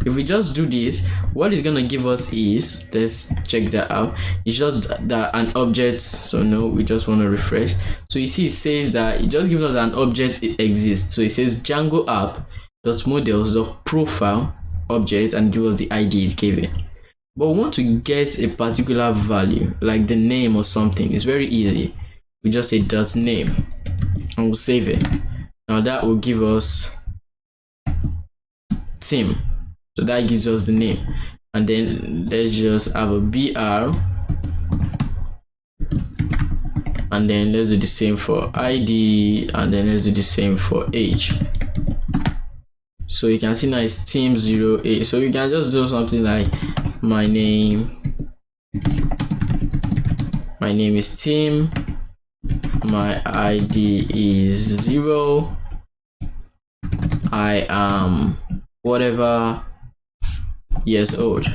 If we just do this, what it's gonna give us is, let's check that out, it's just that an object. So no, we just want to refresh. So you see it says that it just gives us an object, it exists. So it says Django app dot models dot profile object, and give us the ID it gave it. But we want to get a particular value, like the name or something. It's very easy. We just say dot name and we'll save it. Now that will give us team. So that gives us the name. And then let's just have a BR. And then let's do the same for ID. And then let's do the same for age. So you can see now it's team 08. So you can just do something like my name is Tim, my ID is 0, I am whatever years old.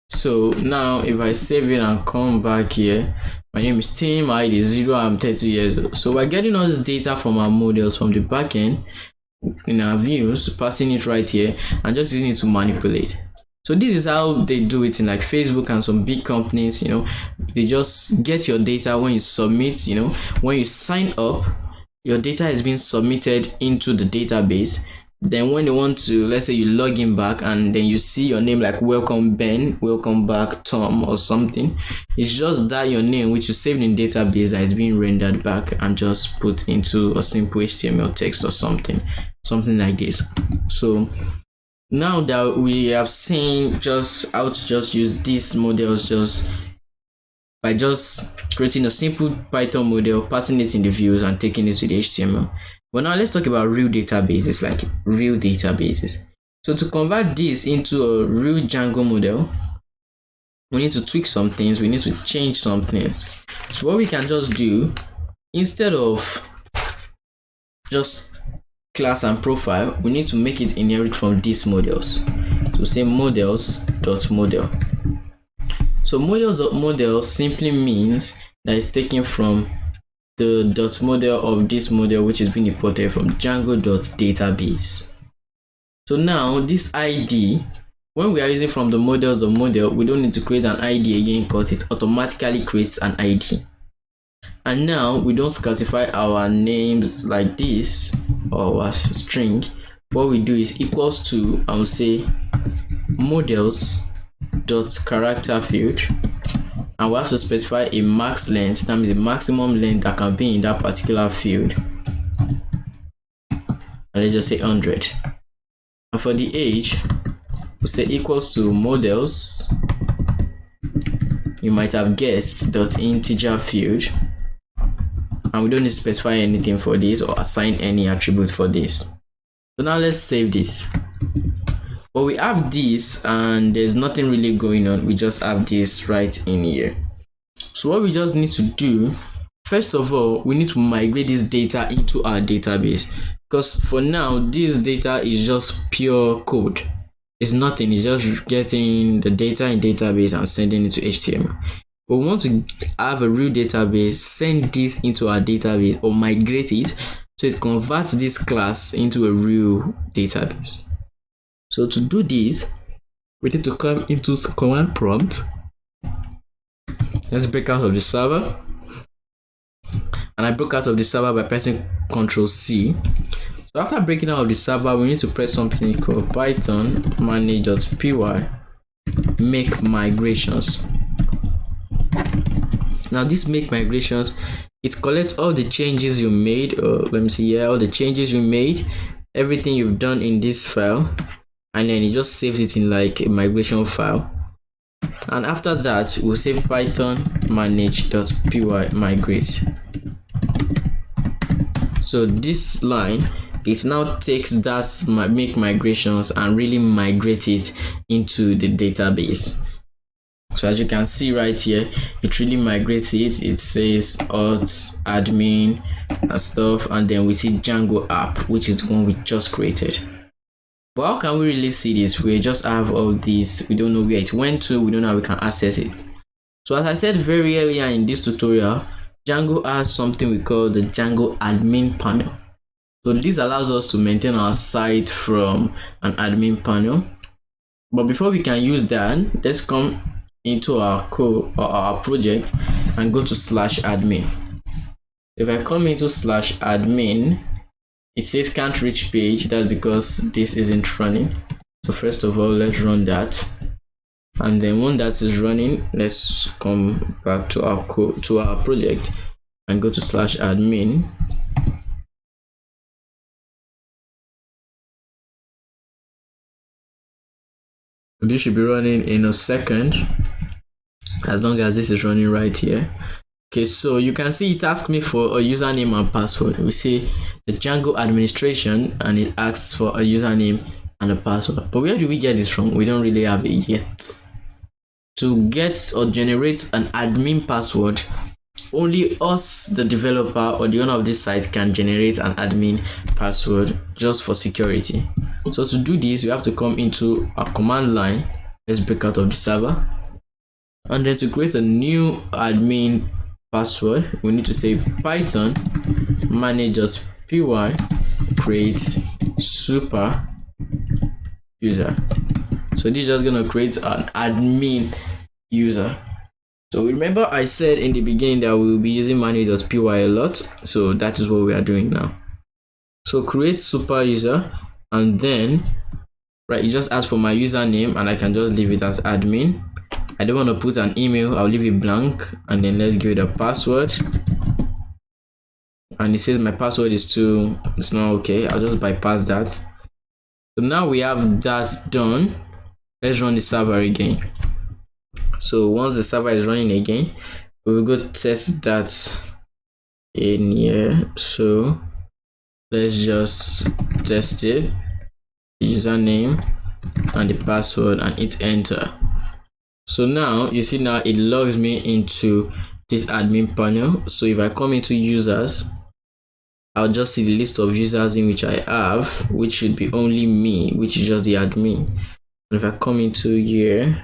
So now if I save it and come back here, my name is Tim, my ID is 0, I'm 30 years old. So we're getting all this data from our models from the backend in our views, passing it right here and just using it to manipulate. So this is how they do it in like Facebook and some big companies. They just get your data when you submit. When you sign up, your data is being submitted into the database. Then when they want to, let's say you log in back and then you see your name like welcome Ben, welcome back Tom or something, it's just that your name which you saved in database that is being rendered back and just put into a simple HTML text or something like this. So now that we have seen just how to just use these models just by just creating a simple Python model, passing it in the views and taking it to the HTML. But now let's talk about real databases, like real databases. So to convert this into a real Django model, we need to tweak some things, we need to change some things. So what we can just do, instead of just class and profile, we need to make it inherit from these models. So say models.model. So models.model simply means that it's taken from the dot model of this model which is being imported from Django.database. So now this ID, when we are using from the models of model, we don't need to create an ID again because it automatically creates an ID. And now we don't specify our names like this or our string. What we do is equals to, I will say models.character field, and we have to specify a max length, that means the maximum length that can be in that particular field, and let's just say 100. And for the age, we'll say equals to models, you might have guessed, dot integer field, and we don't need to specify anything for this or assign any attribute for this. So now let's save this. But we have this and there's nothing really going on, we just have this right in here. So what we just need to do, first of all, we need to migrate this data into our database, because for now this data is just pure code. It's nothing, it's just getting the data in database and sending it to HTML. But we want to have a real database, send this into our database or migrate it so it converts this class into a real database. So to do this, we need to come into command prompt. Let's break out of the server. And I broke out of the server by pressing Ctrl C. So after breaking out of the server, we need to press something called Python manage.py make migrations. Now this make migrations, it collects all the changes you made, or let me see here, all the changes you made, everything you've done in this file, and then it just saves it in like a migration file. And after that, we'll say Python manage.py migrate. So this line, it now takes that make migrations and really migrate it into the database. So as you can see right here, it really migrates it. It says auth, admin and stuff, and then we see Django app, which is the one we just created. But how can we really see this? We just have all these, we don't know where it went to, we don't know how we can access it. So as I said very earlier in this tutorial, Django has something we call the Django admin panel. So this allows us to maintain our site from an admin panel. But before we can use that, let's come into our code or our project and go to /admin. If I come into /admin, it says can't reach page. That's because this isn't running. So first of all, let's run that, and then when that is running, let's come back to our code, to our project, and go to /admin. This should be running in a second, as long as this is running right here. Okay, so you can see it asks me for a username and password. We see the Django administration and it asks for a username and a password. But where do we get this from? We don't really have it yet. To get or generate an admin password, only us, the developer or the owner of this site, can generate an admin password just for security. So to do this, we have to come into our command line. Let's break out of the server, and then to create a new admin password, we need to say python manage.py create super user. So this is just gonna create an admin user. So remember I said in the beginning that we will be using manage.py a lot, so that is what we are doing now. So create super user, and then you just ask for my username, and I can just leave it as admin. I don't want to put an email, I'll leave it blank, and then let's give it a password. And it says my password is it's not okay. I'll just bypass that. So now we have that done. Let's run the server again. So once the server is running again, we will go test that in here. So let's just test it, username and the password, and hit enter. So now you see, now it logs me into this admin panel. So if I come into users, I'll just see the list of users in which I have, which should be only me, which is just the admin. And if I come into here,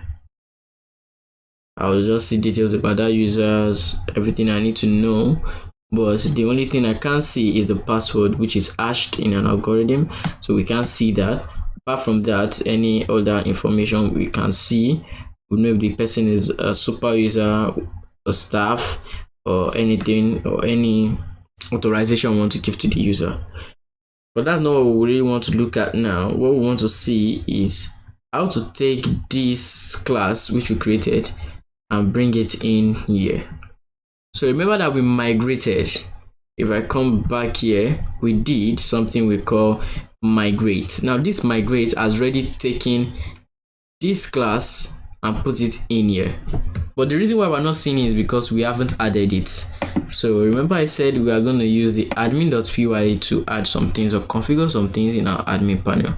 I'll just see details about that users, everything I need to know. But the only thing I can't see is the password, which is hashed in an algorithm, so we can't see that. Apart from that, any other information we can see. We know if the person is a super user, a staff, or anything, or any authorization we want to give to the user. But that's not what we really want to look at now. What we want to see is how to take this class which we created and bring it in here. So remember that we migrated. If I come back here, we did something we call migrate. Now this migrate has already taken this class and put it in here. But the reason why we're not seeing it is because we haven't added it. So remember I said we are going to use the admin.py to add some things or configure some things in our admin panel.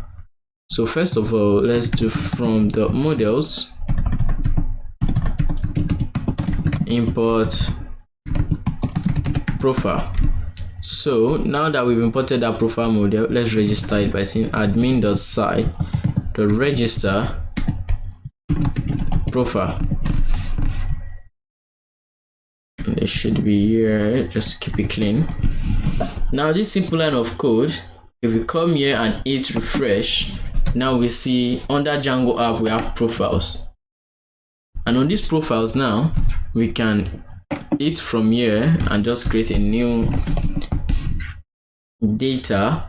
So first of all, let's do from the models, import profile. So now that we've imported that profile model, let's register it by saying admin.site.register profile. And it should be here, just to keep it clean. Now this simple line of code, if we come here and hit refresh, now we see under Django app we have profiles, and on these profiles now we can hit from here and just create a new data,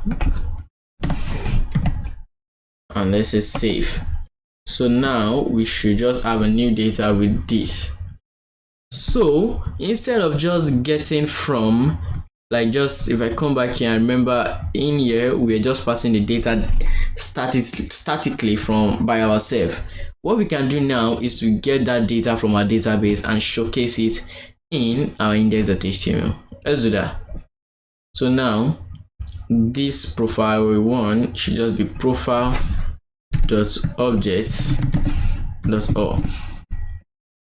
and let's say save. So now we should just have a new data with this. So instead of just getting from, like, just if I come back here and remember in here we're just passing the data statically from by ourselves, what we can do now is to get that data from our database and showcase it in our index.html. Let's do that. So now this profile we want should just be profile.objects.all.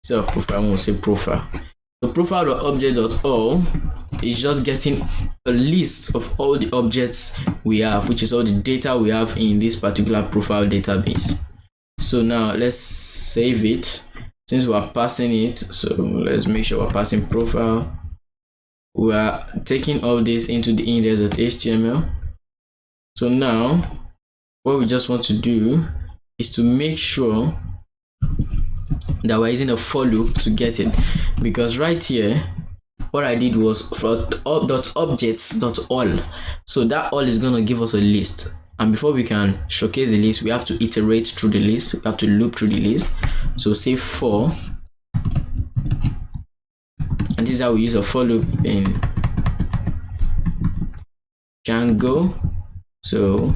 Instead of profile, we'll say profile. So profile.object.all is just getting a list of all the objects we have, which is all the data we have in this particular profile database. So now let's save it since we are passing it. So let's make sure we're passing profile. We are taking all this into the index.html. So now what we just want to do is to make sure that we're using a for loop to get it, because right here what I did was for .objects.all. So that all is going to give us a list, and before we can showcase the list we have to iterate through the list, we have to loop through the list. So say for, and this is how we use a for loop in Django. So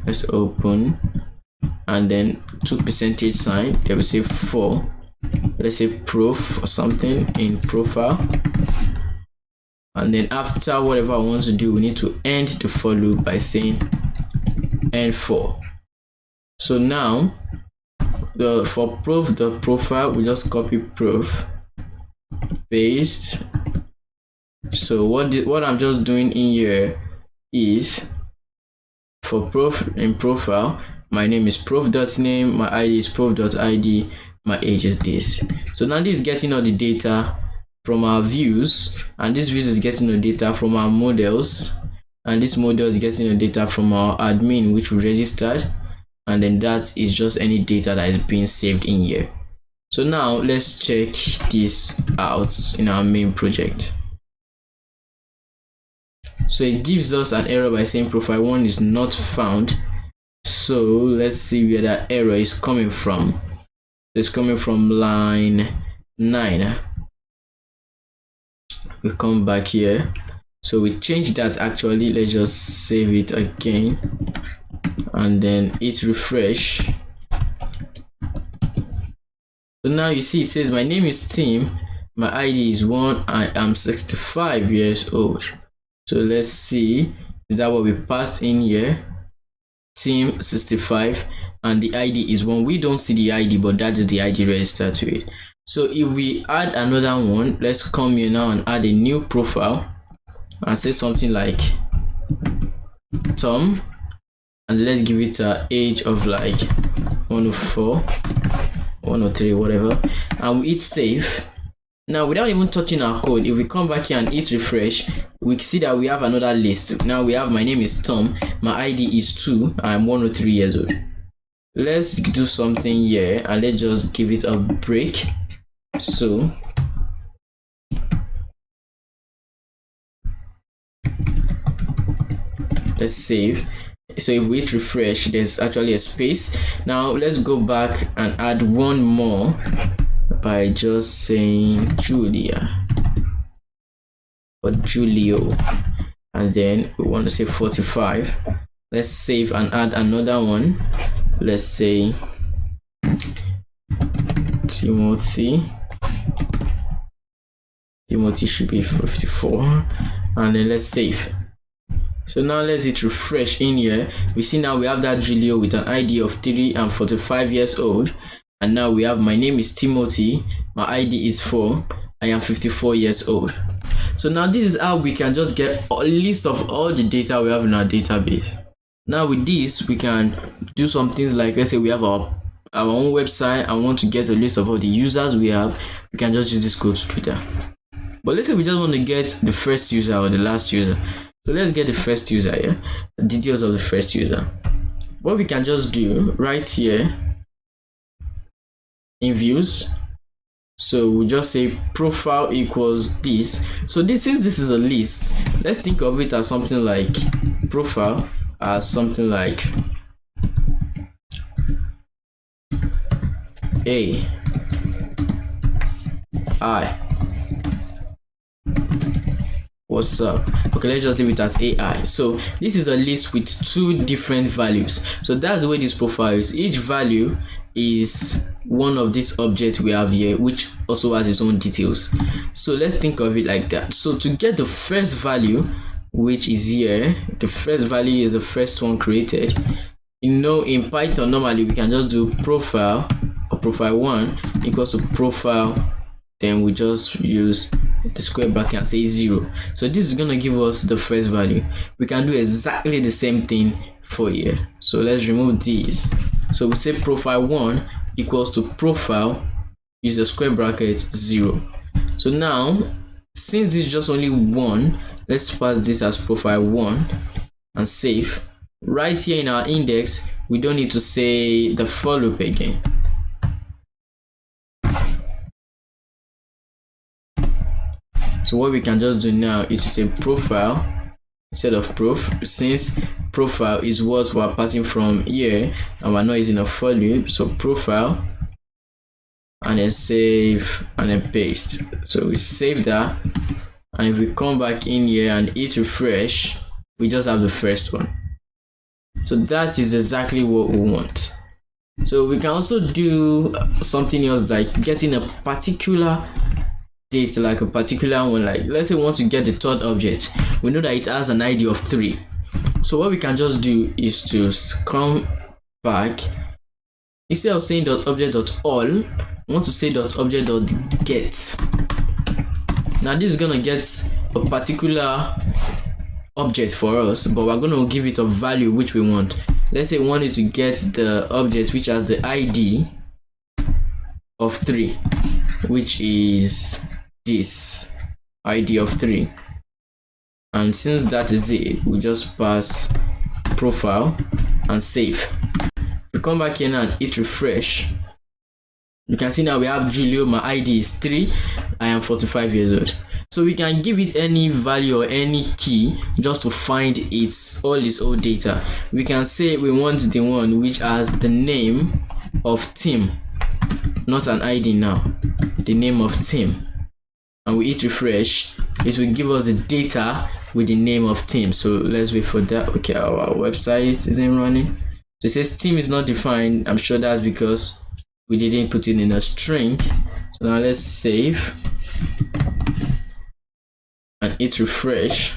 let's open, and then 2% they will say for, let's say prof or something in profile, and then after whatever I want to do we need to end the for loop by saying end for. So now for prof the profile, we just copy prof, paste. So what I'm just doing in here is for profile, my name is prof.name, my ID is prof.id, my age is this. So now this is getting all the data from our views, and this views is getting the data from our models, and this model is getting the data from our admin which we registered, and then that is just any data that is being saved in here. So now let's check this out in our main project. So it gives us an error by saying profile 1 is not found. So let's see where that error is coming from. It's coming from line 9. We come back here. So we change that actually. Let's just save it again and then hit refresh. So now you see it says my name is Tim, my ID is 1, I am 65 years old. So let's see, is that what we passed in here? Team 65, and the ID is 1. We don't see the ID, but that is the ID registered to it. So if we add another one, let's come here now and add a new profile and say something like Tom, and let's give it an age of like 104, 103, whatever, and we hit save. Now without even touching our code, if we come back here and hit refresh, we see that we have another list. Now we have my name is Tom, my ID is 2, I'm 103 years old. Let's do something here and let's just give it a break. So let's save. So if we hit refresh, there's actually a space. Now let's go back and add one more by just saying Julia or Julio, and then we want to say 45. Let's save and add another one. Let's say Timothy should be 54, and then let's save. So now let's hit refresh in here. We see now we have that Julio with an ID of 3 and 45 years old. And now we have my name is Timothy, my ID is 4, I am 54 years old. So now this is how we can just get a list of all the data we have in our database. Now with this, we can do some things like, let's say we have our own website and want to get a list of all the users we have. We can just use this code to do that. But let's say we just want to get the first user or the last user. So let's get the first user here, the details of the first user. What we can just do right here in views, so we just say profile equals this. So this is a list. Let's think of it as something like profile as something like AI. What's up? Okay, let's just leave it as AI. So this is a list with 2 different values. So that's the way this profile is. Each value is one of these objects we have here, which also has its own details. So let's think of it like that. So to get the first value, which is here, the first value is the first one created. You know, in Python normally we can just do profile or profile1 equals to profile, then we just use the square bracket and say 0. So this is gonna give us the first value. We can do exactly the same thing for here. So let's remove these. So we say profile1 equals to profile, use the square bracket 0. So now, since this is just only 1, let's pass this as profile1 and save. Right here in our index, we don't need to say the for loop again. So what we can just do now is to say profile instead of prof, since profile is what we're passing from here and we're not using a for loop. So profile and then save and then paste. So we save that, and if we come back in here and hit refresh, we just have the first one. So that is exactly what we want. So we can also do something else like getting a particular date, like a particular one. Like let's say we want to get the third object, we know that it has an ID of 3. So what we can just do is to come back, instead of saying .object.all, I want to say .object.get. Now this is gonna get a particular object for us, but we're gonna give it a value which we want. Let's say we wanted to get the object which has the ID of 3, which is this ID of 3. And since that is it, we just pass profile and save. We come back here now and hit refresh. You can see now we have Julio. My ID is 3. I am 45 years old. So we can give it any value or any key just to find all its old data. We can say we want the one which has the name of Tim, not an ID now, the name of Tim. And we hit refresh. It will give us the data with the name of Tim. So let's wait for that. Okay, our website isn't running. So it says Tim is not defined. I'm sure that's because we didn't put it in a string. So now let's save and hit refresh.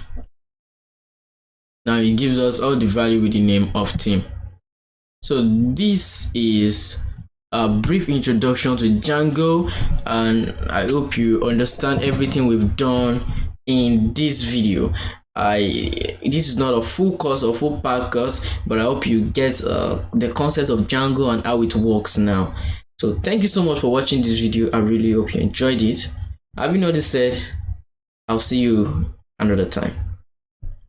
Now it gives us all the value with the name of Tim. So this is a brief introduction to Django, and I hope you understand everything we've done in this video. This is not a full course or full pack course, but I hope you get the concept of Django and how it works now. So thank you so much for watching this video. I really hope you enjoyed it. Having all this said, I'll see you another time.